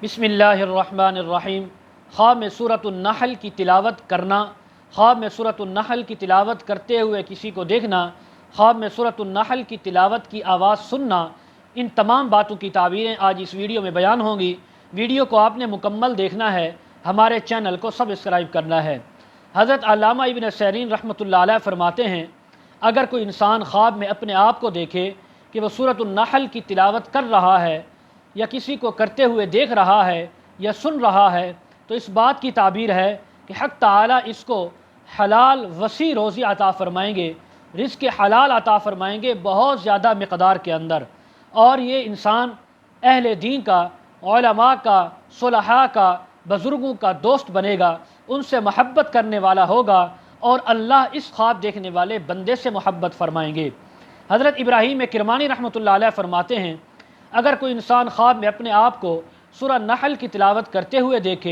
بسم اللہ الرحمن الرحیم۔ خواب میں سورۃ النحل کی تلاوت کرنا، خواب میں سورۃ النحل کی تلاوت کرتے ہوئے کسی کو دیکھنا، خواب میں سورۃ النحل کی تلاوت کی آواز سننا، ان تمام باتوں کی تعبیریں آج اس ویڈیو میں بیان ہوں گی۔ ویڈیو کو آپ نے مکمل دیکھنا ہے، ہمارے چینل کو سبسکرائب کرنا ہے۔ حضرت علامہ ابن سیرین رحمۃ اللہ علیہ فرماتے ہیں، اگر کوئی انسان خواب میں اپنے آپ کو دیکھے کہ وہ سورۃ النحل کی تلاوت کر رہا ہے یا کسی کو کرتے ہوئے دیکھ رہا ہے یا سن رہا ہے، تو اس بات کی تعبیر ہے کہ حق تعالیٰ اس کو حلال وسیع روزی عطا فرمائیں گے، رزق حلال عطا فرمائیں گے بہت زیادہ مقدار کے اندر، اور یہ انسان اہل دین کا، علماء کا، صلحاء کا، بزرگوں کا دوست بنے گا، ان سے محبت کرنے والا ہوگا، اور اللہ اس خواب دیکھنے والے بندے سے محبت فرمائیں گے۔ حضرت ابراہیم کرمانی رحمۃ اللہ علیہ فرماتے ہیں، اگر کوئی انسان خواب میں اپنے آپ کو سورہ نحل کی تلاوت کرتے ہوئے دیکھے،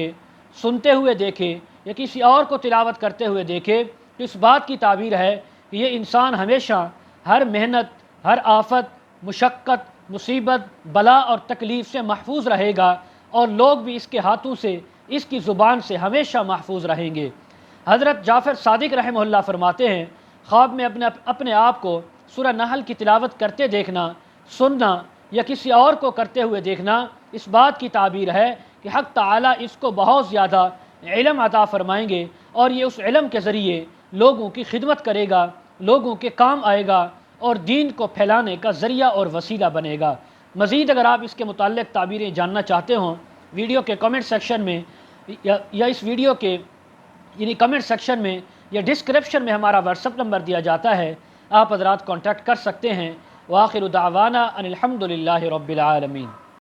سنتے ہوئے دیکھے، یا کسی اور کو تلاوت کرتے ہوئے دیکھے، تو اس بات کی تعبیر ہے کہ یہ انسان ہمیشہ ہر محنت، ہر آفت، مشقت، مصیبت، بلا اور تکلیف سے محفوظ رہے گا، اور لوگ بھی اس کے ہاتھوں سے، اس کی زبان سے ہمیشہ محفوظ رہیں گے۔ حضرت جعفر صادق رحمہ اللہ فرماتے ہیں، خواب میں اپنے آپ کو سورہ نحل کی تلاوت کرتے دیکھنا، سننا یا کسی اور کو کرتے ہوئے دیکھنا، اس بات کی تعبیر ہے کہ حق تعالیٰ اس کو بہت زیادہ علم عطا فرمائیں گے، اور یہ اس علم کے ذریعے لوگوں کی خدمت کرے گا، لوگوں کے کام آئے گا، اور دین کو پھیلانے کا ذریعہ اور وسیلہ بنے گا۔ مزید اگر آپ اس کے متعلق تعبیریں جاننا چاہتے ہوں، ویڈیو کے کمنٹ سیکشن میں یا اس ویڈیو کے کمنٹ سیکشن میں یا ڈسکرپشن میں ہمارا واٹس ایپ نمبر دیا جاتا ہے، آپ حضرات کانٹیکٹ کر سکتے ہیں۔ وآخر دعوانا ان الحمد للہ رب العالمین۔